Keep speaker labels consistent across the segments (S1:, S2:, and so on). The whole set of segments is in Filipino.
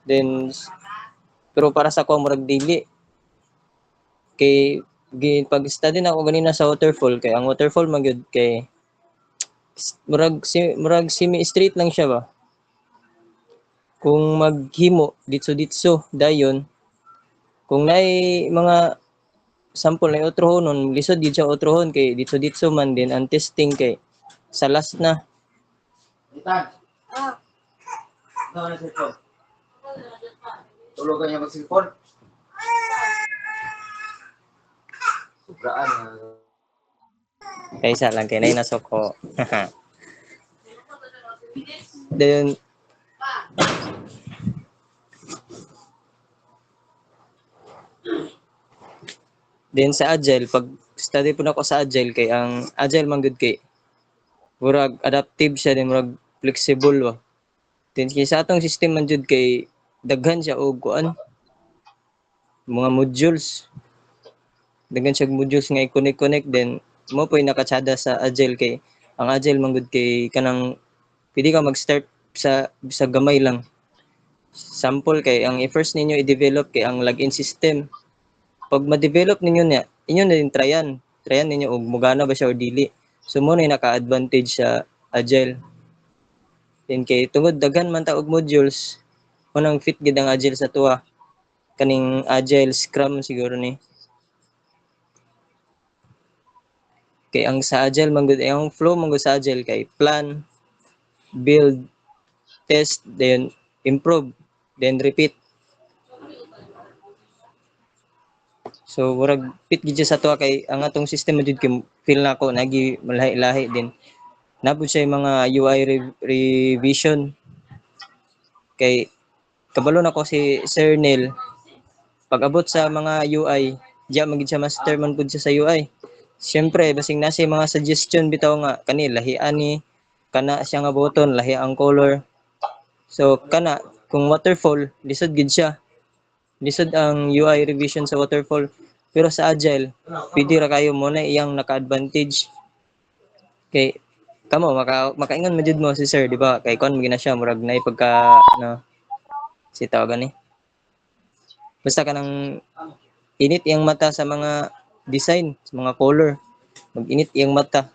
S1: Then pero para sa ko murag dili kay pag-study na ako ganina sa waterfall kay ang waterfall man gyud kay murag semi-straight lang siya ba. Kung maghimo ditso-ditso dayon kung naay mga sample na utrohonon lisod gid siya utrohon kay ditso-ditso man din ang testing kay sa last na.
S2: Itan. Ito na cellphone. Tulog ka niya mag-cellphone. Sobraan na.
S1: Kaysa lang kay nay nasoko. Then then sa agile pag study po na ako sa agile kay ang agile man gud kay murag adaptive siya din murag flexible wa. Then kay sa atong system man jud kay daghan siya og kuan mga modules. Daghan siya modules nga i-connect then mo po'y nakatsada sa agile kay ang agile man gud kay kanang pwede ka mag-start sa gamay lang. Sample kay ang i-first ninyo i-develop kay ang login system. Pag ma-develop ninyo niya, inyo na din tryan. Tryan ninyo og mugana ba siya o dili. So mo na naka-advantage sa agile. Then kay tungod daghan man ta og modules, unang fit gid ang agile sa tuwa. Kaning agile scrum siguro ni. Kay ang sa agile man gud ang flow man gud sa agile kay plan, build, test, then improve, then repeat. So murag fit gid siya sa tuwa kay ang atong system jud kay feel nako nagi malahi-lahi din. Napud siya yung mga UI revision kay kabalo na ko si Sir Neil pag abot sa mga UI diya magid siya master man pud siya sa UI. Siyempre basing nasa mga suggestion bitaw nga kani lahi ani kana siya nga button lahi ang color. So kana kung waterfall lisod gid siya. Lisod ang UI revision sa waterfall. Pero sa agile, pwede ra kayo mo na iyang naka-advantage. Kay kamo makaingon man jud mo si sir, di ba? Kay kon gina siya murag nay pagka no si tawagan ni. Basta kanang init iyang mata sa mga design, sa mga color. Mag-init iyang mata.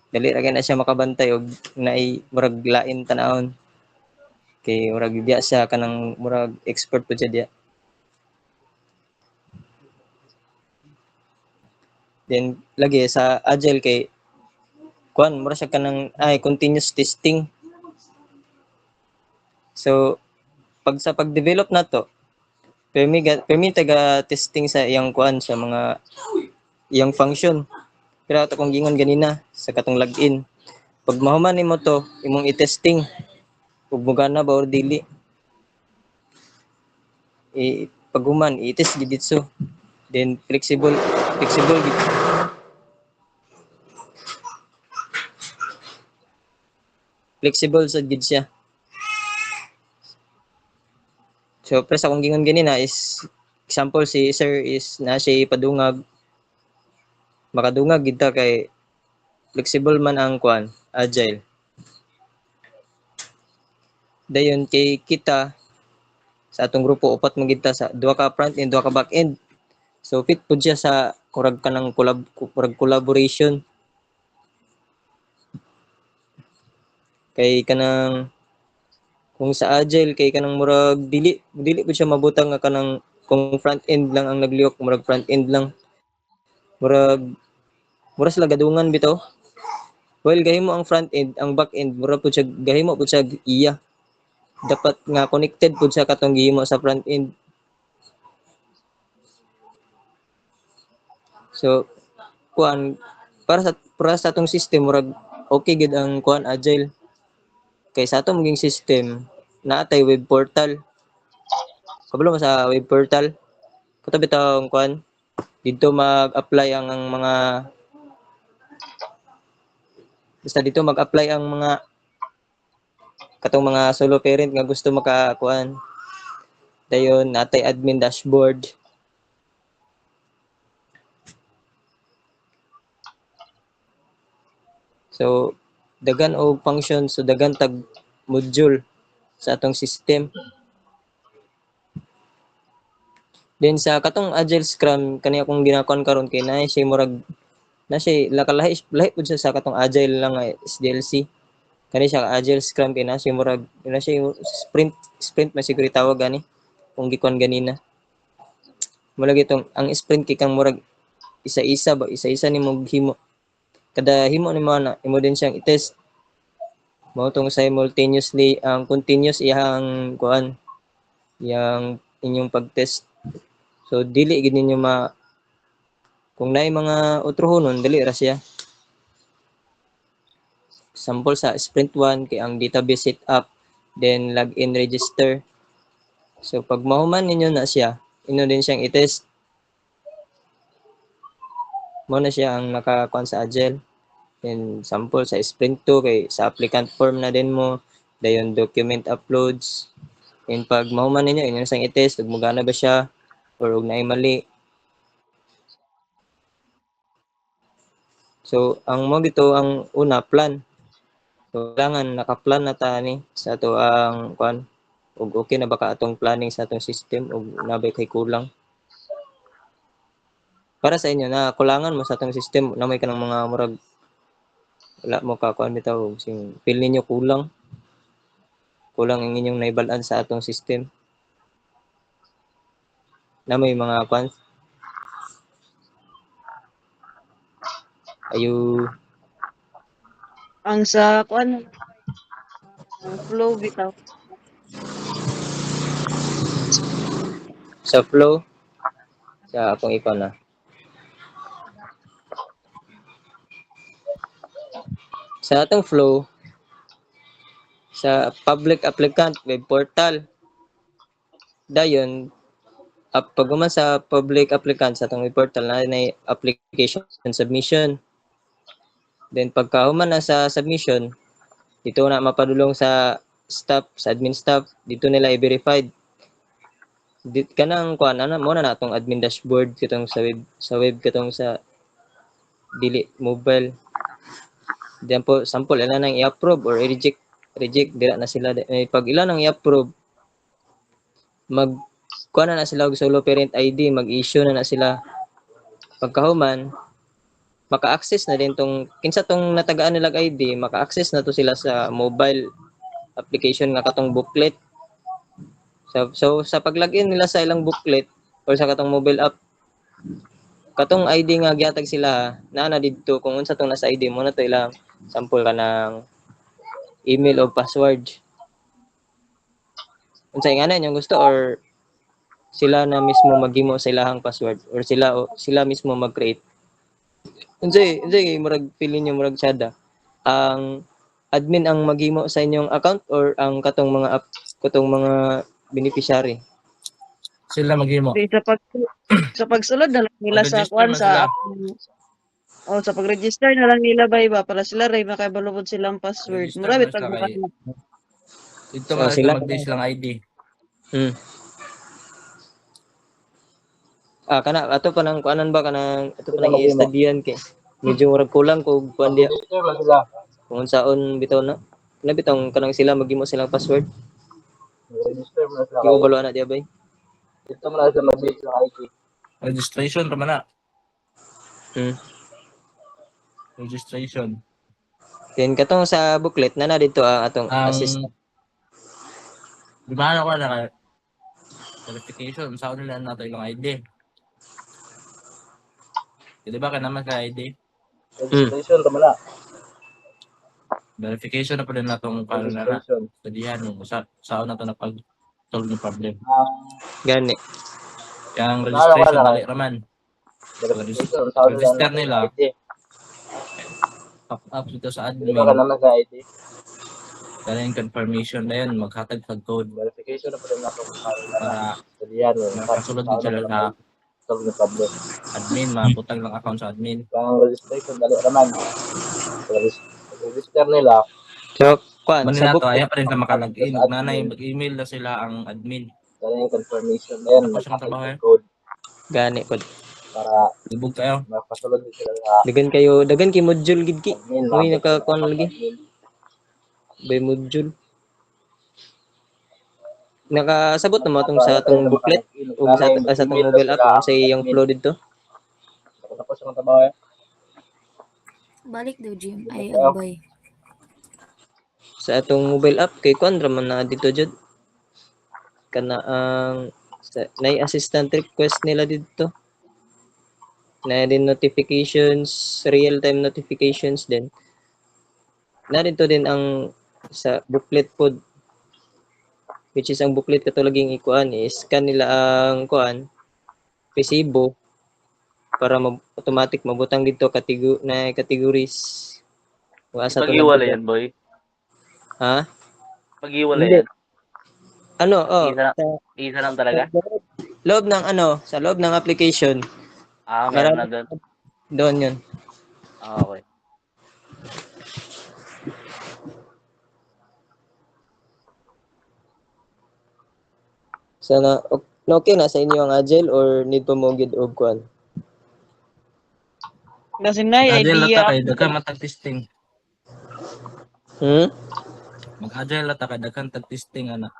S1: Dali ra na siya makabantay og naay murag lain tanawon. Kay murag biya siya kanang murag expert po siya diya. Then lagi sa agile kay kuan mura siya kanang continuous testing. So pag sa pag-develop na to, permi taga testing sa iyang kuan sa mga iyang function. Pero ato kung gingon ganina sa katong login. Pag mahuman nimo to, imong i-testing ug mugana ba or dili. Pag human i-test gid ditso. Then flexible gid. Flexible sad gid siya. So, press akong gingon ganina is example si sir is na siya padungag makadungag gid ta kay flexible man ang kuan agile. Dayon kay kita sa atong grupo upat man gid ta sa duha ka front end duha ka back end. So fit pud siya sa kurag kanang collaboration. Kay kanang kung sa agile kay kanang murag dili pud siya mabutang nga kanang kung front end lang ang nagliok murag front end lang murag sila gadungan bitaw. Well gahimo ang front end ang back end mura pud siya gahimo pud siya iya. Dapat nga connected pud sa katong gihimo sa front end. So kuan para sa atong system murag okay gid ang kuan agile. Kay sa atong maging system naatay web portal. Kabalo mo sa web portal. Kato bitaw ang kuan dito mag-apply ang mga basta dito mag-apply ang mga katong mga solo parent nga gusto makakuan. Dayon natay admin dashboard. So daghan og function so daghan tag module sa atong system. Then sa katong Agile Scrum kani akong ginakuan karon kay na siya murag na siya lahi pud siya sa katong Agile lang nga SDLC. Kani siya Agile Scrum kay na siya murag na siya sprint man siguro tawag gani kung gikuan ganina. Mula gitong ang sprint kay kang murag isa-isa nimo himo. Kada himo nimo na imo din siyang i-test. Mao tong simultaneously ang continuous iyang kuan yang inyong pag-test. So dili gid ninyo kung naay mga utrohonon dili ra siya. Sample sa sprint 1 kay ang database setup, then login register. So pag mahuman ninyo na siya, ino din siyang i-test. Mo na siya ang nakakuan sa Agile. Then sample sa sprint 2 kay sa applicant form na din mo, dayon document uploads. And pag mahuman ninyo, inyo sang i-test ug magana ba siya or ug naay mali. So ang mo dito ang una plan. So kailangan naka-plan na ta ni sa ato ang kuan ug okay na ba ka atong planning sa atong system ug nabay kay kulang. Para sa inyo na kulangan mo sa atong system na may kanang mga murag wala mo ka kuan bitaw sing feel ninyo kulang ang inyong naibal-an sa atong system na may mga kuan ayu
S3: Ang sa kuan ang flow bitaw.
S1: sa flow sa akong ikaw na sa atong flow sa public applicant web portal dayon pag human sa public applicant sa atong web portal na application submission. Then pagka human na sa submission, dito na mapadulong sa staff, sa admin staff, dito nila i-verified. Kanang kuan ana mo na natong admin dashboard katong sa web katong sa dili mobile. Diyan po sample ilan nang i-approve or reject dira na sila. Pag ilan nang i-approve, mag kuha na sila og solo parent ID, mag-issue na sila. Pagkahuman, maka-access na din tong kinsa tong natagaan nilang ID, maka-access na to sila sa mobile application nga katong booklet. So sa pag-login nila sa ilang booklet or sa katong mobile app, katong ID nga gihatag sila na didto kung unsa tong nasa ID mo na to ilang sample ka ng email o password. Unsay nga na inyong gusto or sila na mismo maghimo sa ilahang password or sila mismo mag-create. Unsay murag pili niyo murag sada ang admin ang maghimo sa inyong account or ang katong mga beneficiary.
S4: Sila maghimo.
S3: Di, sa pagsulod na lang nila sa
S4: Mag-register
S3: kuan
S4: na sila.
S3: sa pag-register na lang nila ba iba para sila ray makabalubod silang password.
S4: Register
S3: Murabit
S4: na sila
S3: pag
S4: kay- Dito
S1: So,
S4: man
S1: sila-
S4: sila mag-base lang ID.
S1: Hmm. Kana ato pa nang kuanan ba kanang ato pa nang i-studyan kay medyo murag kulang kog kuan diya
S2: Register na sila.
S1: kung unsaon bitaw na. Na bitong kanang sila maghimo silang password.
S2: Register na sila.
S1: Di ko balo na diya bay.
S2: Dito mo na sila mag-base ng ID.
S4: Registration pa man na.
S1: Hmm.
S4: Registration.
S1: Then katong sa booklet na dito atong
S4: Ang
S1: assist.
S4: di ba ako na verification sa nila nato ilang ID. Di ba ka naman sa ID?
S2: Registration naman na.
S4: Verification na pa din natong karon na
S2: Registration.
S4: studihan mo sa na to na pag solve ng problem.
S1: Gani.
S4: Yang registration dali raman.
S2: Verification.
S4: Register nila. Pop up dito sa
S2: Dito ka
S4: admin.
S2: naman sa ID.
S4: Dala yung confirmation na yun, maghatag sa code
S2: Verification na po rin ako
S4: para
S2: studihan mo.
S4: makasulod din sila sa
S2: Solve the problem.
S4: admin, maputang lang account sa admin.
S2: Ang registration, dali naman. Register nila.
S1: So kuan
S4: Manila
S1: sa
S4: to,
S1: booklet
S4: ayaw pa rin sa makalagin. Nanay, mag-email na sila ang admin.
S2: Dali yung confirmation na yan.
S4: Tapos yung trabaho,
S2: Mag-type ng code
S1: gani pod.
S2: para
S4: Ibog kayo.
S2: makasulod din sila sa
S1: Dagan kay module gid ki.
S2: admin.
S1: Uy nakakuan lagi. By module. nakasabot na mo itong sa atong booklet o sa atong mobile app kung sa iyang flow dito.
S2: Tapos ang trabaho eh.
S5: Balik daw gym. Ay, agbay.
S1: Sa atong mobile app kay kuan ra man na dito jud. Kana ang nay assistant request nila dito. Na din notifications, real-time notifications din. Na dito din ang sa booklet pod, which is ang booklet katulaging ikuan is scan nila ang kuan resibo para automatic mabutang dito na categories. Asa to
S6: Pag-iwala
S1: lang
S6: yan, boy.
S1: ha?
S6: Pag-iwala
S1: Hindi.
S6: yan.
S1: Ano
S6: Isa lang talaga.
S1: loob ng sa loob ng application
S6: Meron na doon.
S1: doon yun.
S6: Okay.
S1: Sana okay na sa inyo ang agile or need pa mo gid og kuan?
S3: Kasi na
S4: Mag-agile
S3: idea.
S4: lata kay daghan matag-testing.
S1: Hmm?
S4: Mag-agile lata kay daghan tag-testing ana.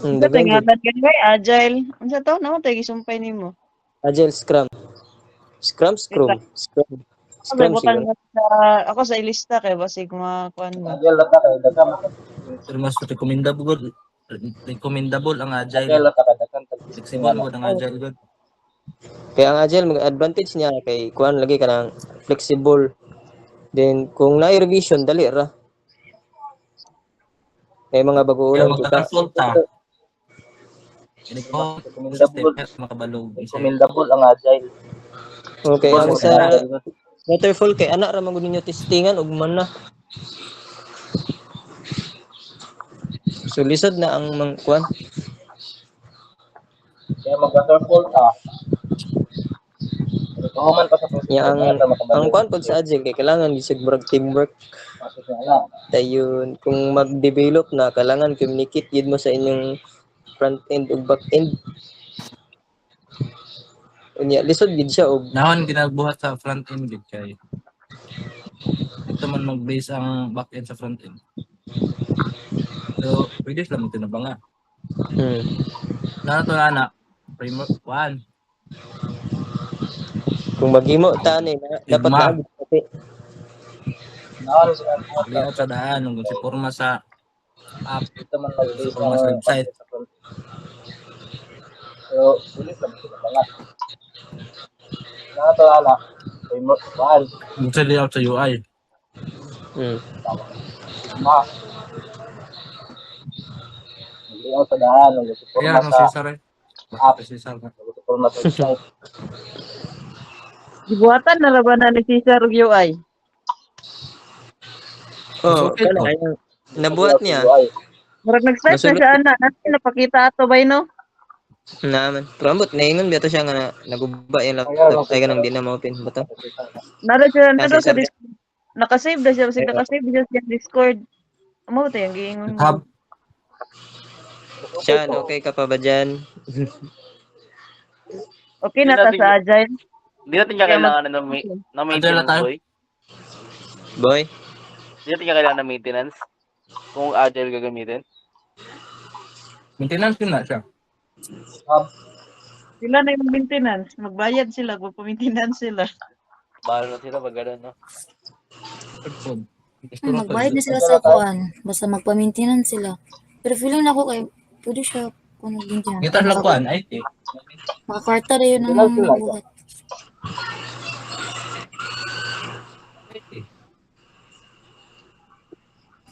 S3: Sa
S1: Dagan gid.
S3: tingatan kan ba agile. Unsa to naman tay gisumpay nimo?
S1: Agile Scrum. Scrum.
S3: Sabi
S1: Scrum
S3: butang
S1: siguro.
S3: sa ako sa ilista kay basig kuan ba.
S2: Agile lata kay dagan.
S4: Pero mas recommendable ang
S2: Agile
S4: agile.
S2: lata kay dagan.
S4: Flexible mo ang agile god.
S1: Kaya ang agile mag advantage niya kay kuan lagi ka ng flexible. Then kung na revision dali ra. May mga
S4: Kaya
S1: bago-ulan kita.
S4: magka-consult ta. Kini ko
S2: Recommendable.
S4: makabalog.
S2: Recommendable ang agile.
S1: Okay, ang
S4: Boss,
S1: sa waterfall kay ana ra man gud ninyo testingan ug man na. So lisod na ang kuan.
S2: Kaya mag-waterfall ta. Kahuman pa sa
S1: Ya ang kuan pod sa agile kay kailangan bisag murag teamwork. Dayon kung mag-develop na kailangan communicate gid mo sa inyong front end ug back end. Unya lisod gid siya og
S4: Nahon ginagbuhat sa front end gid kay. Ito man mag-base ang back end sa front end. So, pwede lang mo tinabanga. Na to ana framework 1.
S1: kung maghimo ta ni dapat
S4: Igma.
S1: na pati.
S2: Naon sa
S4: Lihat sa daan kung si forma sa app.
S2: ito man mag-base
S4: Sa mas website.
S2: So, sulit lang sila mga. Nato ana. Framework 1.
S4: Kung sa layout sa UI.
S2: Ma. Mag-layout sa daan,
S4: Kaya
S2: mag-forma
S4: ano
S2: sa
S4: si Sar eh. Basta si Sar.
S2: mag-forma sa website.
S3: Gibuhatan na laban na ni Cesar og UI.
S1: Oh,
S4: Okay
S1: kana
S4: po.
S1: ayang nabuhat niya.
S3: Murag nag-start na
S1: Nasulot
S3: siya ana. Natin napakita ato bay no.
S1: naman. Prambot naingon biya to siya nga naguba yung laptop ay kanang di na ma-open bato.
S3: Nara siya nara
S1: Kasi
S3: sa
S1: sabi-
S3: Discord. Nakasave na siya kasi nakasave siya sa Discord. Amo ta yung giingon mo.
S4: Hub.
S1: Siya, okay ka pa ba dyan?
S3: Okay na ta sa agile.
S6: Hindi natin niya kailangan na
S4: Agile
S6: maintenance,
S4: tayo.
S6: boy.
S1: Boy?
S6: Hindi natin niya kailangan ng maintenance. Kung agile gagamitin.
S4: Maintenance yun na siya.
S3: Sila na yung maintenance. Magbayad sila, magpa-maintenance sila.
S6: Bahala na sila pag gano'n, no?
S5: Magbayad na sila sa kuan. Basta magpa-maintenance sila. Pero feeling ako kay pwede siya kung nag-maintenance.
S4: Kita lang kuan, IT.
S5: Makakwarta rin yun
S2: Sila
S5: ang
S2: sila.
S5: buhat.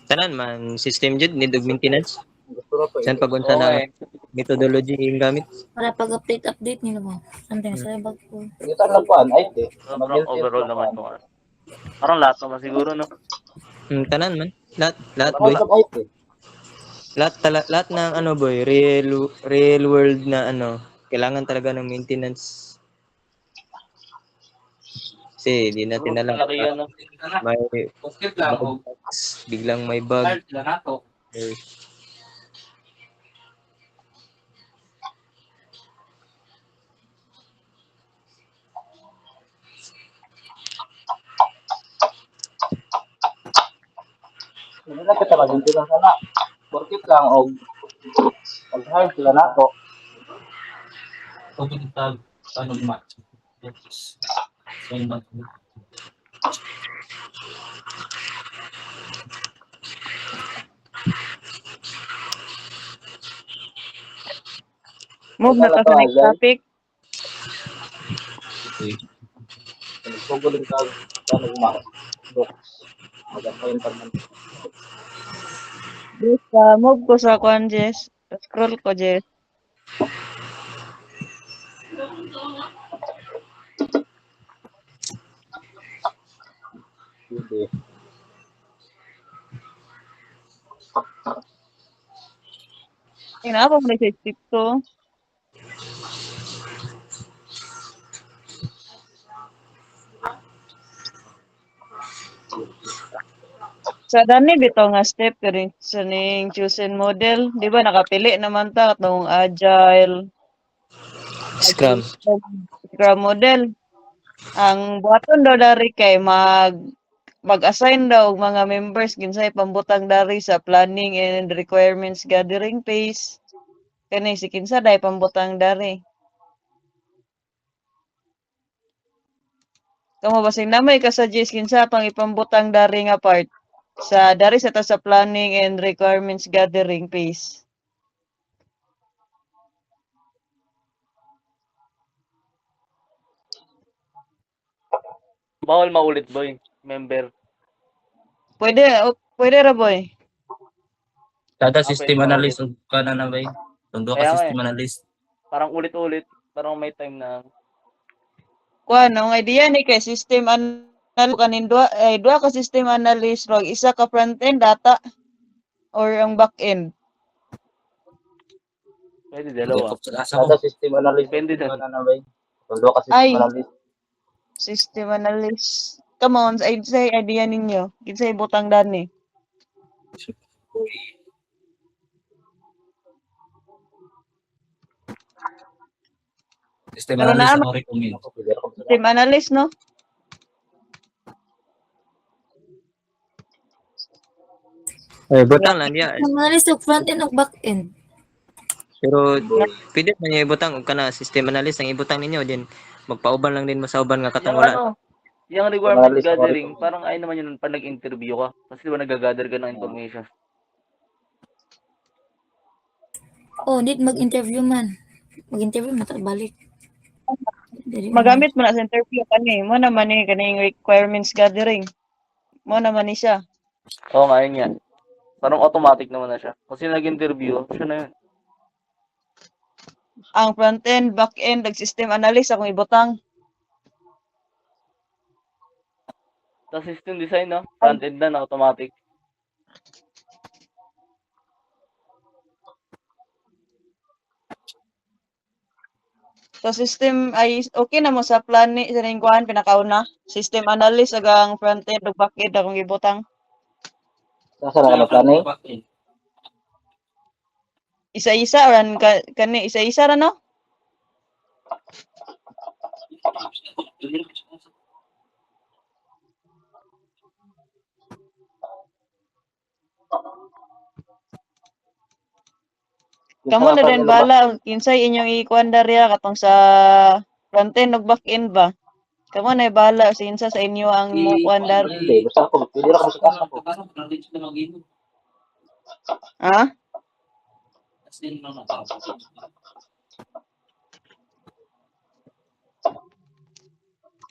S1: Tanan man, system jud need og maintenance.
S2: Gusto na po.
S1: Saan pagunta na methodology yung gamit?
S5: Para pag-update nila ba? Sometimes sa bag ko.
S2: Ito lang po, IT.
S6: Parang overall naman ito. Parang lahat naman siguro, no?
S1: Tanan man. Lahat boy.
S2: IT.
S1: Lahat ng ano boy, real world na ano, kailangan talaga ng maintenance. Kasi di natin alam.
S6: Malaki yan, no?
S1: May
S4: Posket lang. O
S1: bugs, biglang may bug.
S4: start lang nato.
S2: Hindi na kita mag-maintenance sana. Porkit lang og Pag-hire sila na ako.
S4: Pupunta ano match. So,
S3: Move na ta sa next topic.
S2: Nagsuguling ka, paano gumawa? Books. Mag-assign pa naman.
S3: Yes, move ko sa kwan, Jess. Scroll ko, Jess.
S2: Hindi.
S3: Tingnan ako muna sa tip ko. Sa dani bitaw nga step kani sa ning chosen model, di ba nakapili naman ta katong agile,
S1: Scrum.
S3: Scrum model. Ang buhaton daw dari kay mag-assign daw og mga members ginsay pambutang dari sa planning and requirements gathering phase. Kani si kinsa day pambutang dari. Kamo basing namay ka suggest kinsa pang ipambutang dari nga part sa dari sa ta sa planning and requirements gathering phase.
S6: Bawal maulit, boy. Member.
S3: Pwede ra boy.
S4: kada
S6: pwede
S4: system
S6: ba
S4: analyst ug kana na bay. Tundo
S6: Kaya
S4: ka
S6: nga
S4: system analyst.
S6: Parang ulit-ulit. Parang may time na
S3: Kuan ang idea ni kay system analyst kanin duha ka system analyst rog isa ka front end data or ang back end.
S6: pwede dalawa.
S4: Sa asa ko.
S2: Kada system analyst.
S6: Depende doon.
S2: Na ba? Tundo ka
S3: Ay.
S2: system analyst.
S3: System analyst. Come on, say idea ninyo. Kinsay butang dani.
S4: System
S3: Pero
S4: analyst
S3: na-
S4: ako recommend.
S2: Ako, pwede ako sa
S3: System analyst no?
S1: Butang lang diya.
S5: Analyst og front end ug back end.
S1: Pero pwede man niya ibutang og kana system analyst ang ibutang ninyo din magpauban lang din mo sa uban nga katong
S6: Yung
S1: wala.
S6: ano, yung requirement
S2: Analyst ako
S6: gathering,
S2: rin.
S6: parang ay naman yun pag nag-interview ka. Kasi di ba nag-gather ka ng information.
S5: Oh, need mag-interview man. Mag-interview man balik. Dili
S3: Magamit mo na sa interview kani. Mo naman ni kaning requirements gathering. Mo naman ni siya.
S6: Oo nga, yun yan. Parang automatic naman na siya. Kasi nag-interview, siya na yun.
S3: Ang front end, back end, ag system analyst akong ibutang.
S6: Sa system design, no? Front end na, automatic.
S3: Sa system ay okay na mo sa plan ni sa ning kuan pinakauna. System analyst ag ang front end ug back end akong ibutang.
S2: Sasa na ka na planning?
S3: Isa-isa ran kani isa-isa ra no? Kamo na din bala kinsay inyong ikuan darya katong sa front end ug back end ba? Kamo na bala sinsa sa inyo ang mo kuan dar.
S2: Hindi, basta ako. Pwede ako sa kasa ko.
S3: Ha?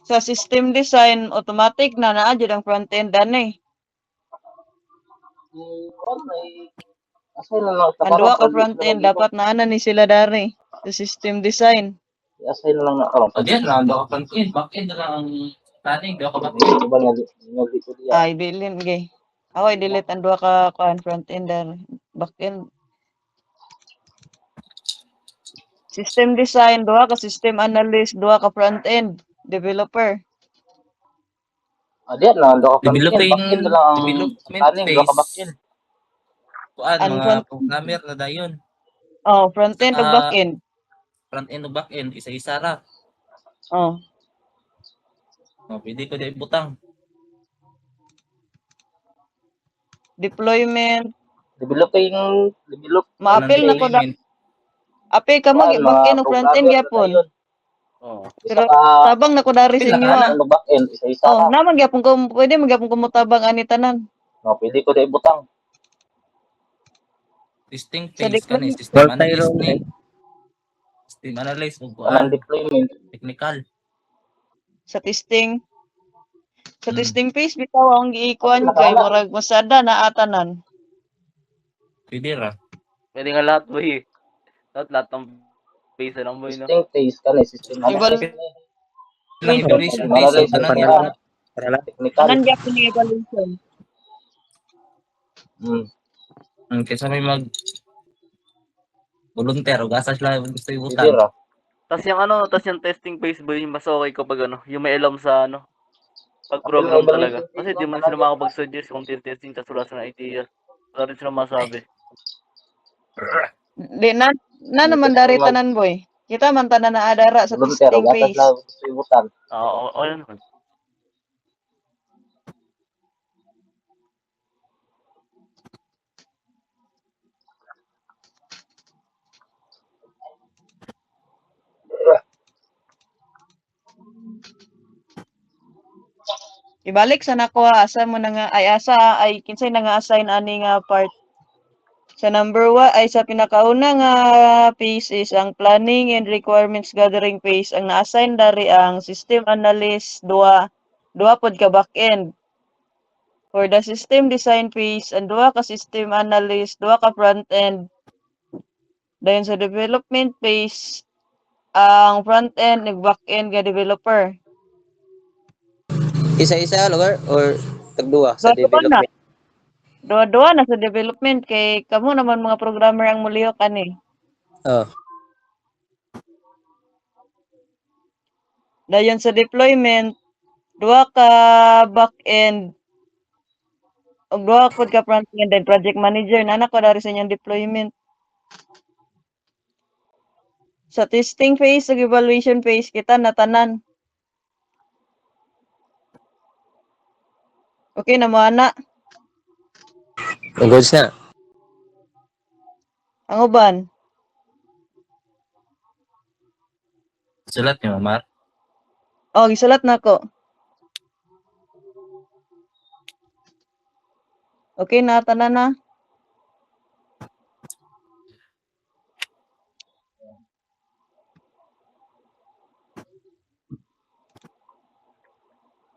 S3: Sa system design automatic na naa jud ang front end ani.
S2: Kung may assign na lang.
S3: Ang duha ka front end dapat naa na ni sila dari sa system design.
S2: I-assign na lang na karon.
S4: O diyan lang, doon ka front end, back end na lang ang planning, doon ka back end.
S2: Iba nga dito diya.
S3: Ay bilin gay. Ako i-delete ang duha ka kuan front end dari. Back end. System design, duha ka system analyst, duha ka front end developer.
S2: Diyan lang. Doon ka front end.
S4: Developing,
S2: Back end na lang ang
S4: development
S2: planning. Doon ka back
S4: phase.
S2: end.
S4: Kuan,
S3: Ang
S4: mga
S3: front-
S4: programmer na dayon.
S3: Oh, front end ug
S4: Ah.
S3: back end.
S4: Front end o back end, isa-isa ra.
S3: Oh.
S4: O, pwede ko din ibutang.
S3: Deployment,
S2: Develop.
S3: ma-appeal na ko da. Ape ka mag
S2: Kuan,
S3: back-end
S2: mga
S3: o front-end
S2: programmer na
S3: gyapon.
S2: yun.
S6: Oo.
S2: Isa
S3: Pero
S2: ka,
S3: tabang na ko dari sa
S4: Pila
S3: inyo
S4: ka na?
S3: ah.
S2: ano back-end, isa-isa
S3: Oh,
S2: ka.
S3: naman gyapon ko pwede magyapon ko mo tabang ani tanan.
S2: No, pwede ko na ibutang.
S4: Testing
S3: Sa
S4: phase ka ni.
S3: deployment
S4: System
S1: Multi-role
S4: analyst ni.
S1: eh.
S4: System analyst ug
S2: Kanang
S4: kuan.
S2: deployment.
S4: Technical.
S3: sa testing. Sa
S4: Mm.
S3: testing phase bitaw ang giikuan kay
S2: Nakahala.
S3: murag masada na atanan.
S4: Pwede ra.
S6: Pwede nga lahat boy. Lahat ng base lang boy no.
S2: Testing phase ka ni, system
S3: Eval-
S2: analysis.
S4: Lang
S3: Evaluation.
S4: evaluation
S2: System
S4: phase.
S2: analysis
S4: Tanan
S1: Para
S4: yan.
S1: lahat. Para lahat.
S2: technical.
S3: Tanan gyapon ni evaluation.
S4: Kaysa may mag volunteer ug asa sila gusto
S2: Pwede
S4: ibutan.
S2: ra.
S6: Tas yung testing phase boy, mas okay kapag yung may alam sa pag
S2: Apil
S6: program
S2: na
S6: talaga.
S2: evaluation
S6: Kasi
S2: phase,
S6: di
S2: no?
S6: man sila makakapag-suggest kung testing tas wala sa idea. Wala rin sila masabi.
S3: Di na naman dari tanan boy. Kita man tanan na adara sa
S2: Volunteer,
S3: testing
S2: ug asa
S3: phase.
S2: sila gusto ibutang.
S6: Oo, yun naman.
S3: Ibalik sa nako asa mo na nga ay asa ay kinsay na nga assign ani nga part. Sa number 1 ay sa pinakauna nga phase is ang planning and requirements gathering phase. Ang na-assign dari ang system analyst duha pod ka back-end. For the system design phase, ang duha ka system analyst, duha ka front-end. Dayon sa development phase, ang front-end ug back-end nga developer.
S1: Isa-isa lugar or tagduwa sa
S3: Duha-duha na.
S1: development.
S3: Duha-duha na sa development kay kamo naman mga programmer ang mulihok ani.
S1: Oh.
S3: Dayon sa deployment, duha ka back-end ug duha pod ka front-end then project manager na ko dari sa inyong deployment. Sa testing phase ug evaluation phase kita na tanan. Okay na mo ana.
S1: Goods na.
S3: Ang uban,
S4: Sulat ni Mamar.
S3: oh gisulat nako. Okay na tanan na.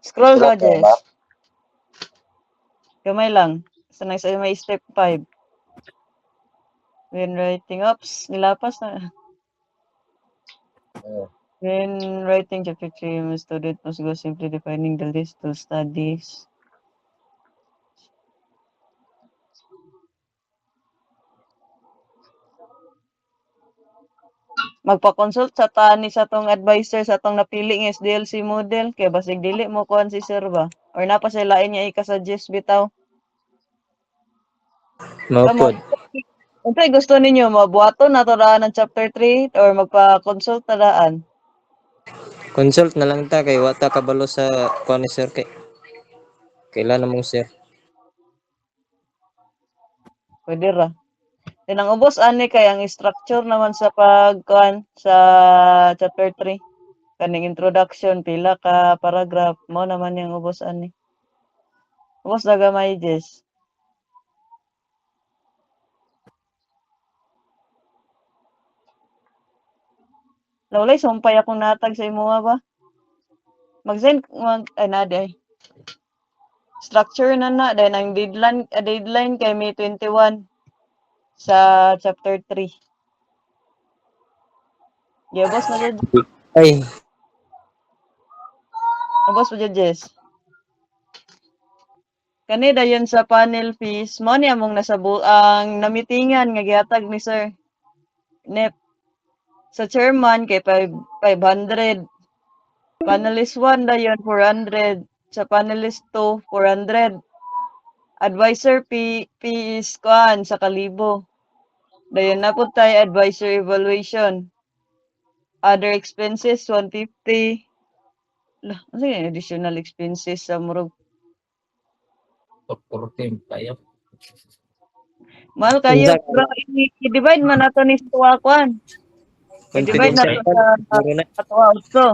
S3: Scroll
S2: Sulat
S3: ka,
S2: mo
S3: Jess.
S2: ba?
S3: Gamay lang. Sa may step 5. When writing ups, nilapas na.
S2: Oo.
S3: When writing chapter 3, my student must go simply defining the list of studies. Magpa-consult sa tani sa tong advisor sa tong napili nga SDLC model kay basig dili mo kuan si sir ba or napa sa lain niya ika-suggest bitaw.
S1: Maupod.
S3: Unsay gusto ninyo mabuhaton na to daan ng chapter 3 or magpa-consult na daan?
S1: Consult na lang ta kay wata kabalo sa kuan ni sir kay. Kailan mong sir?
S3: Pwede ra. Then ang ubos ani kay ang structure naman sa pagkuan sa chapter 3. Kaning introduction pila ka paragraph mo naman yung ubos ani. Ubos na gamay Jess. Lawlay sumpay akong natag sa imuha ba? Mag-send ay nadi ay. Structure na then ang deadline kay May 21 sa chapter 3. Yeah, boss na dyan.
S1: Ay,
S3: Boss pa dyan, Jess. Kani dayon sa panel fees, mo ni among nasabu ang namitingan nga gihatag ni sir. Nep sa chairman kay 500. Panelist 1 dayon 400. Sa panelist 2 400. Advisor fee is kuan sa kalibo. Dayon na po tayo advisor evaluation. Other expenses 150. Lah, ano yung additional expenses sa murag
S4: Pagportem tayo.
S3: mahal kayo.
S1: Exact.
S3: Pero i-divide man nato ni sa tuwa kuan. I-divide na
S1: Confidential
S3: to sa
S1: siguro na.
S3: ato.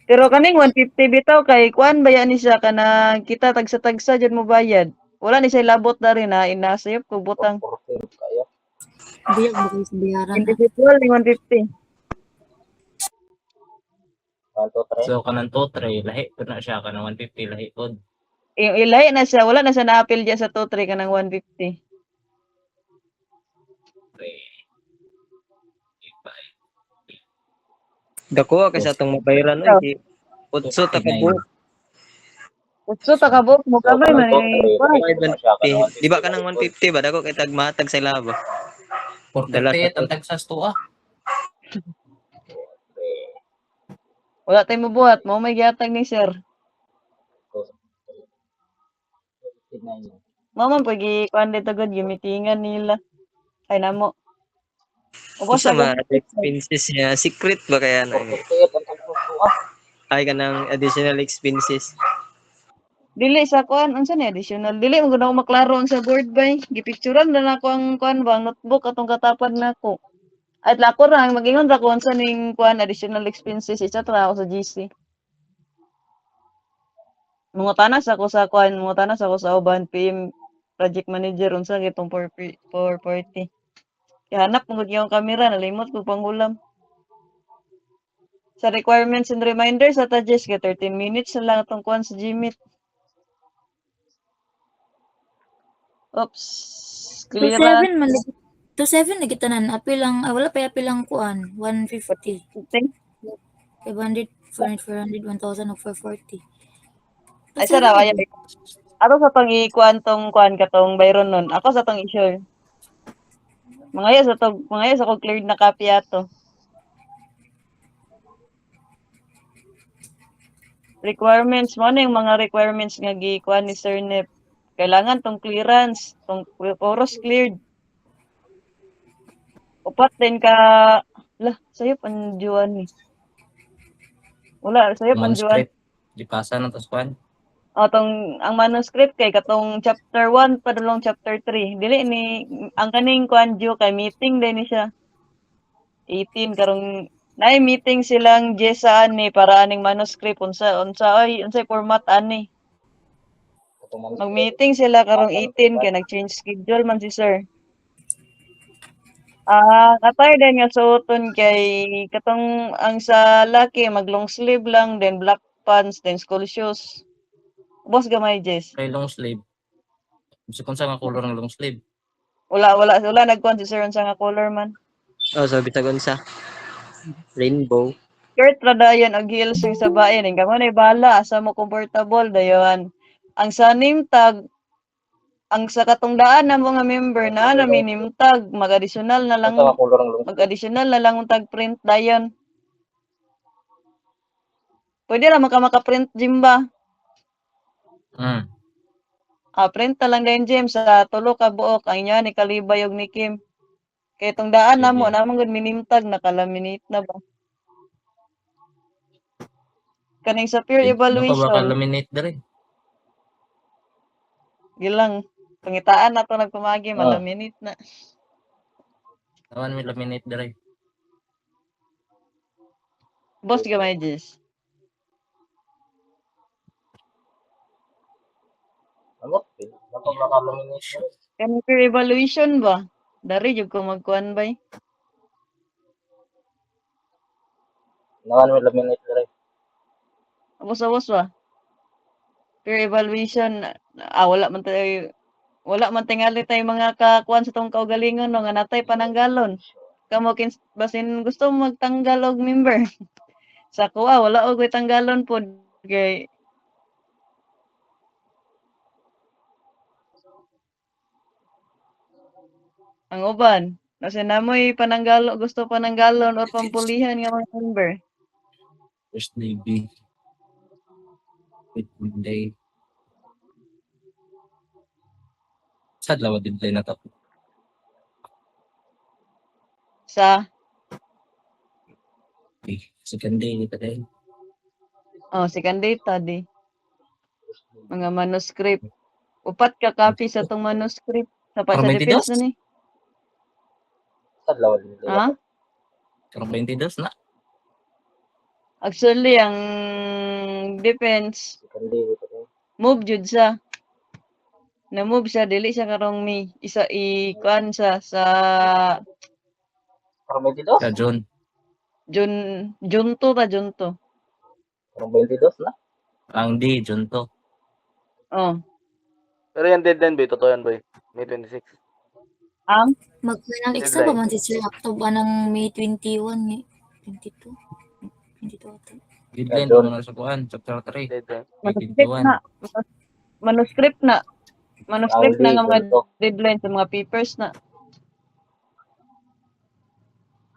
S3: Pero kaning 150 bitaw kay kuan baya ni siya kana kita tagsa-tagsa jud mo bayad. Wala ni siya labot na rin ha, inasayop ko butang.
S2: 440 kaya.
S5: Biyak ba kayo sa bayaran na?
S3: Individual ni 150.
S2: 1, 2, 3.
S4: So, kanang 2-3, lahi ko na siya, kanang 150, lahi ko.
S3: Yung ilahi na siya, wala na siya na-appeal diya sa 2-3 kanang 150.
S4: 3,
S1: Dako kay sa atong mabayaran
S3: Ikaw?
S1: oy. Utso ta ka buok.
S3: Utso ta ka buk mo
S2: So,
S3: kamay
S2: kanang
S3: man
S2: 2, 3.
S3: kuan.
S2: Lahi ko na siya. Kanang
S1: 150. Di ba ka ng 150 ba? Dako kay tagmatag sa laba. Dala
S4: 438
S1: sa
S4: ang tagsas to ah.
S3: Wala tay mo buhat, mo may gihatag ni sir.
S2: 59 yun.
S3: Mama pagi kuan dito gud gimitingan nila. Ay namo. Ubos
S1: Usa
S3: na
S1: ma expenses niya. Secret ba kaya na?
S2: 458 ang tagpo ko.
S1: Ay ka ng additional expenses.
S3: Dili sa kuan unsa ni additional. Dili mo gud ako maklaro sa board bay. Gipicturean na nako ang kuan ba ang notebook atong katapad nako. At lako ra mag-ingon ra ko unsa ning kuan additional expenses isa tra ako sa GC. Mungutanas ako sa kuan, mungutanas ako sa uban PM project manager unsa gitong 440. Kaya hanap mo yung camera, nalimot ko pangulam. Sa requirements and reminders, sa Tajes, 13 minutes na lang itong kuhan sa Gmeet. Oops. Clear na.
S5: 2-7 man lagi. 2-7 lagi tanan. Apil lang, wala pa apil lang kuan. 150. 500, 400, 1,000 o 440.
S3: Ay, sarap. Ay, ako sa tong i-kuhan tong kuhan katong Byron nun. Ako sa tong i-sure. Mga sa kong cleared na copy ato. Requirements mo yung mga requirements nga gikuan ni Sir Nep. Kailangan tong clearance, tong poros cleared. Upat din ka sayo panjuan ni. Wala, sayo panjuan.
S4: Manuscript. Di pasa na to squad.
S3: O ang manuscript kay katong chapter 1 padulong chapter 3. Dili ni ang kaning kuan due kay meeting din ni siya. 18 karong nay meeting silang Jessa ani para aning manuscript unsay format ani. Mag-meeting sila karong 18 kay nag-change schedule man si sir. Katay din nga suoton kay katong ang sa laki mag long sleeve lang then black pants then school shoes. Boss gamay Jess.
S4: Kay long sleeve. Gusto kung saan ang color ng long sleeve.
S3: Wala nagkuhan si sir unsa nga color man.
S1: Oh, so bitagon sa rainbow.
S3: Skirt ra dayon og heels yung sa bae ning kamo nay bala asa mo comfortable dayon. Ang sa name tag ang sa katungdaan na mga member na minimum tag mag-additional na lang
S2: Ang color ng long.
S3: mag-additional na lang tag print dayon. Pwede ra maka-print Jimba. Print na lang din Jim sa tulo ka buok ang inyo ni Kalibay ug ni Kim. Kay itong daan
S4: Sige.
S3: namo gud minimtag nakalaminate na ba. Kaning sa peer
S4: Baka
S3: evaluation,
S4: laminate na rin.
S3: gilang pangitaan na to nagpamagi malaminate na.
S4: Naman may laminate na rin.
S3: Boss gamay Jess.
S2: Ano? Ako makalaminate.
S3: Kaning peer evaluation ba? Dari jud ko magkuan bay.
S2: Naman may laminate na rin.
S3: Abos ba? Peer evaluation wala man tingali tay mga kakuan sa tong kaugalingon no nga natay pananggalon. Kamo basin gusto mo magtanggal og member. Sa kuha wala og tanggalon pod kay ang uban kasi namoy gusto pananggalon o pampulihan nga mga member.
S4: First Navy. With Monday. Sad lawa din tayo na to.
S3: Sa
S4: Okay. Second day nito tayo.
S3: second data di. Mga manuscript. Upat ka copy sa tong manuscript. Sa pa sa
S4: 22?
S3: defense na ni.
S2: Sa lawan din.
S3: Ha?
S4: Karong 22 na.
S3: Actually, ang defense,
S2: Depende dito ko.
S3: move jud sa. Na-move siya, dili siya karong May. Isa, ikuan sa
S2: Karong 22?
S4: Sa June.
S3: Junto ta, Junto.
S2: Karong 22 na?
S4: Ang di, June to.
S3: Oh.
S6: Pero yung deadline, boy. Totoo yan, boy. May 26.
S3: Ang
S5: Mag-final exam pa man si Sir October ng May 21 ni 22. 22 ata.
S4: Deadline
S2: June.
S4: ko na sa kuan, chapter 3.
S6: Deadline.
S4: May
S3: manuscript
S4: 21.
S3: na. Manuscript na. Manuscript na
S2: Audi,
S3: nga mga
S2: Junto.
S3: deadline sa mga papers na.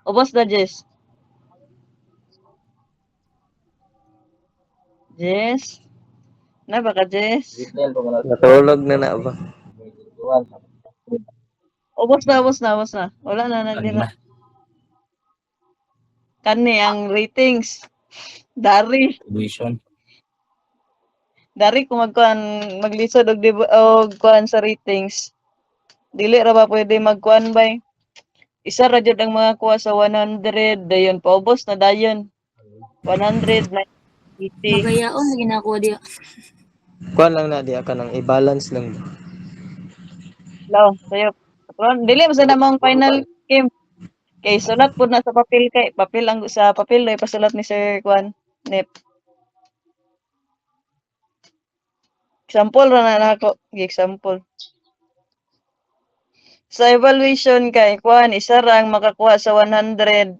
S3: Ubos na, Jess. Jess? Na baka, Jess?
S2: Deadline po muna.
S1: Natulog na ba?
S2: 21.
S3: Ubos na. Wala na
S4: Ano
S3: nandira.
S4: na?
S3: Kani ang ratings. Dari
S4: Tuition.
S3: kung maglisod og kuan sa ratings. Dili ra ba pwede magkuan bay? Isa ra jud ang mga kuha sa 100 dayon paubos na dayon. 100 na 80.
S5: Magayaon na ginako diya.
S1: Kuan lang na diya ka nang i-balance lang.
S3: Law, sayo. Dili mo sa namang final game. Kay sulat po na sa papel kay papel ang sa papel ay pasulat ni Sir Kwan Nep. Example ra na nako, example. Sa evaluation kay Kwan isa ra ang makakuha sa 100.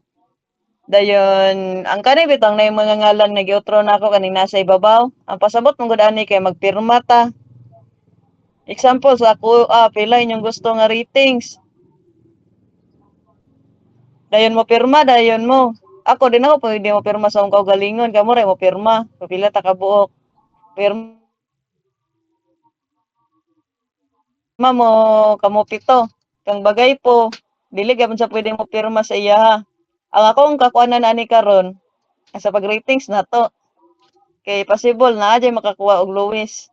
S3: Dayon, ang kani bitang na yung mga ngalan na giotro nako kaning nasa ibabaw. Ang pasabot mong gud ani kay magpirma ta. Example sa ako, pila inyong gusto nga ratings. Dayon mo pirma, dayon mo. Ako din ako pwede mo pirma sa akong kaugalingon, kamo ray mo pirma. Pila ta ka buok. Pirma mo kamo pito. Kang bagay po, dili gyapon sa pwede mo pirma sa iya ha. Ang akong kakuanan ani karon sa pag-ratings nato. Kay possible na adjay makakuha og lowest.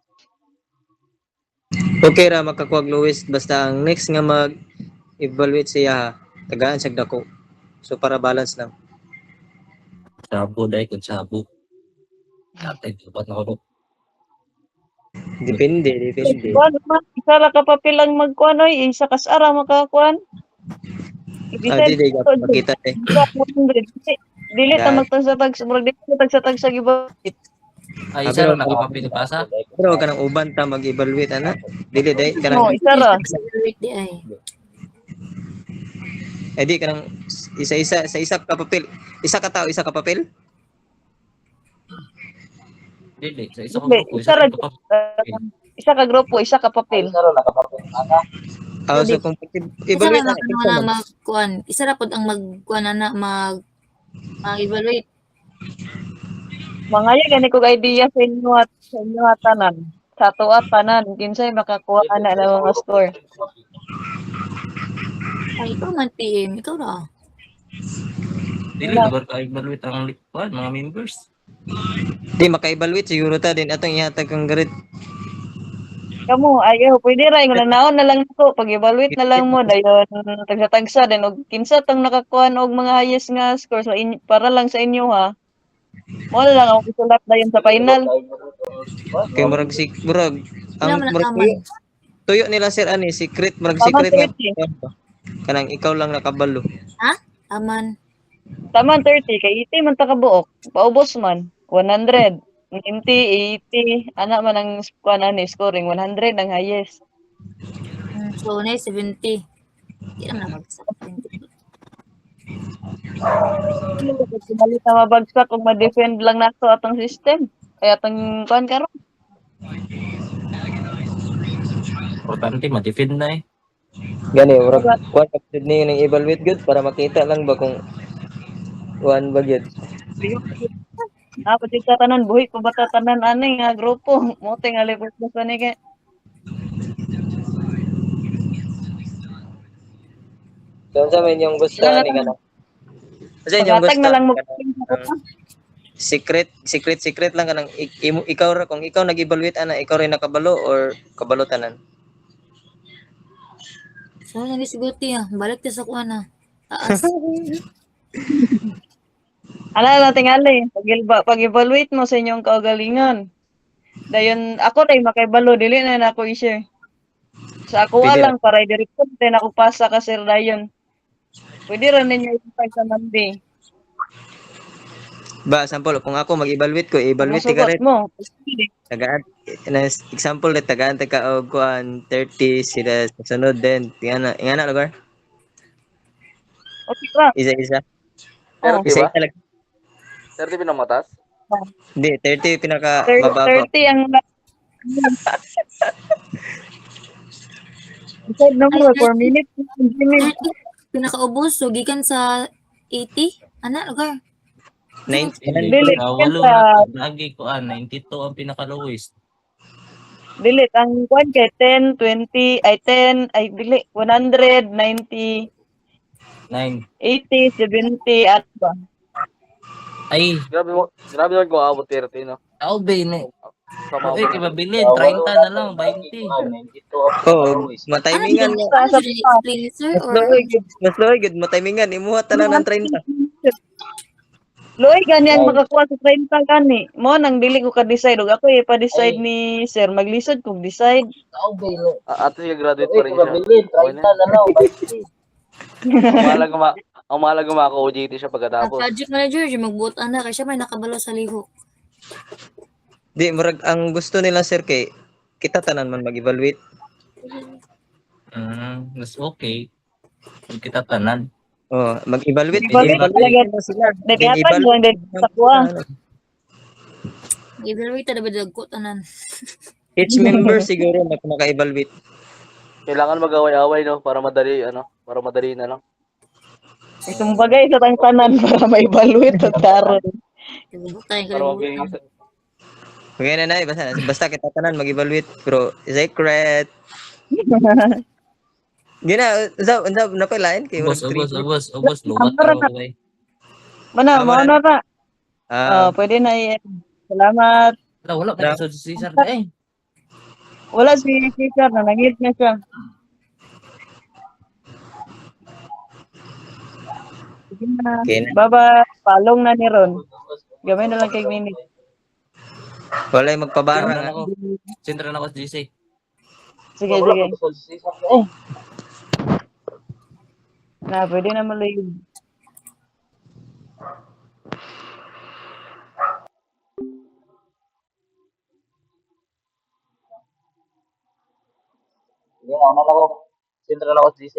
S1: Okay ra makakuha og lowest basta ang next nga mag-evaluate siya tagaan siya dako. So para balance lang.
S4: Sabo, dahil kung sabo. Dati, dapat na ako.
S1: Depende.
S3: Kuan man, isa ra ka papel lang magkuan oy, isa ka sara makakuan.
S1: Di makita eh.
S3: Dili ta magtagsa-tag murag dili tagsa-tag sa giba.
S4: Ay, isa rin nakapapil pa sa.
S1: Pero ka nang uban ta mag-evaluate ana. Dili dai ka
S3: No,
S1: nang
S3: isa ra.
S5: Wait di ay.
S1: di ka nang isa-isa sa isa ka papel. Isa ka tao, isa ka papel.
S4: Dili, sa isa ko
S3: Dili,
S4: grupo,
S3: isa ra.
S4: isa ko
S3: Isa ka grupo, isa ka papel.
S2: Isa ro nakapapil ana.
S1: So kung
S5: Isa
S1: evaluate
S5: ra
S1: na
S5: na magkuan. Isa ra pod ang magkuan na mag-evaluate.
S3: Mangaya gani ko idea sa inyo at tanan. Sa ato at tanan, kinsay makakuha na ng mga score.
S5: Ay, ikaw man PM, ikaw ra.
S4: Dili, nabar ka evaluate ang likuan, mga members.
S1: Di maka-evaluate siguro ta din atong ihatag kang garit.
S3: Kamu, ayaw, pwede ra, yung naon na lang ko, pag-evaluate na lang mo, dayon, tagsa-tagsa, din, og kinsa tang nakakuha og mga highest nga score para lang sa inyo, ha? Mo na lang ako isulat dayon sa final.
S1: Kay murag ang
S5: Wala man
S1: murag
S5: naman.
S1: tuyo nila sir ani secret murag
S3: Tama,
S1: secret nga
S3: 30.
S1: kanang ikaw lang nakabalo.
S5: Aman.
S3: Tama, 30, kay 80 man ta kabuok, paubos man, 100, 90, 80, ana man ang scoring, 100 ang highest.
S5: So, na 70. Di naman nabagsak. 70.
S3: Balik na mabagsak kung ma-defend lang nato atong system. Kaya atong kuan karon.
S4: Importante, ma-defend na eh.
S1: Gani murag kuan kapit ni ning evaluate good para makita lang ba kung kuan ba gyud.
S3: Pati sa tanan buhi ko bata tanan ani nga grupo. Mo tingali po sa ni kay.
S1: So sa men yung gusto ani kana. Kasi yung
S3: Pagatag
S1: gusto
S3: na lang mo.
S1: secret lang kanang ikaw ra kung ikaw nag-evaluate ana ikaw rin nakabalo or kabalo tanan.
S5: So, nang isiguti balik ta sa kuan na. Taas.
S3: Ala na tingali, pag-evaluate mo sa inyong kaugalingon. Dayon ako rin makaibalo dili na nako i-share. Sa ako
S1: Pwede ra.
S3: lang para i-report din ako pasa ka sir dayon. Pwede ra ninyo i-tag sa Monday.
S1: Ba, sample, kung ako mag-evaluate ko,
S3: Kung
S1: evaluate ka
S3: masugot
S1: rin.
S3: mo.
S1: Tagaan, example, tagaan ka og kuan 30 sila sa sunod din. Ingana lugar.
S3: Okay ra.
S1: Isa-isa.
S3: Oh.
S6: 30 ba?
S1: Isa-isa lang.
S6: 30 pinamatas?
S1: Hindi, 30 pinaka mababa.
S3: 30 ang Decide
S5: Ay,
S3: number 4 minutes. 20 minutes.
S5: 30 pinakaubos so gikan sa 80 ana lugar.
S1: 90.
S3: Dili,
S4: Walo
S3: sa
S4: na lagi ko 92 ang pinaka-lowest.
S3: dili ang kwan kay 10, 20, ay 10, ay dili 100, 90,
S4: 9.
S3: 80, 70 at ba.
S4: Ay,
S6: Grabe mo kung abot 30, no?
S4: tao ba yun eh.
S6: Sama
S4: Uy,
S6: mo.
S4: kaya mabilin. 30 na lang, 20.
S2: 92 ang
S1: Oo,
S2: pinaka-lowest.
S1: matimingan mo.
S3: Sa- sa-
S5: explain sir
S1: Mas
S5: or
S1: loy gud, mas loy gud matimingan imuha tanan ng 30.
S3: Loy ganyang makakuha sa 30 gani. Mo nang dili ko ka-decide ug ako pa-decide ni sir maglisod kog decide.
S2: Tao ba yun?
S6: At least graduate
S2: Uy,
S6: pa rin siya.
S2: mabilin.
S6: Okay
S2: 30
S6: na.
S2: na lang. 20.
S6: Ang mahalaga maka-OJT siya
S5: ang
S6: pagkatapos.
S5: project manager di magbuot ana kay siya may nakabalo sa lihok.
S1: Di murag ang gusto nila sir kay kita tanan man mag-evaluate.
S4: That's okay. Kung kita tanan.
S1: Oh, mag-evaluate.
S3: Evaluate talaga.
S1: mo sila.
S3: Kaya
S1: Then
S3: lang din sa kuha.
S5: Evaluate na ba dagko tanan.
S1: Each member siguro na maka-evaluate.
S6: Kailangan mag-away-away, no? Para madali na lang.
S3: Itong bagay sa tanan para ma-evaluate at karon.
S5: Kalibutan
S6: Para
S5: kalibutan.
S6: mabilis.
S1: Okay na basta kita tanan mag-evaluate pero secret. Gina, na pa lain kay
S4: Ubos. Lumat
S3: Amara
S4: na ako eh.
S3: Mana mo na ta. Pwede na salamat.
S4: Wala pa episode si Cesar eh.
S3: Wala si teacher na nangit na siya. Sige na.
S1: Okay na.
S3: Baba, palong na ni Ron. Gamay na lang kay minute.
S1: Wala magpabara
S4: Sintra na
S1: nga.
S4: ako. Sintra na ako sa GC.
S3: Sige, sige. Na, pwede na malayo.
S2: Yan, ako. Central ako sa GC.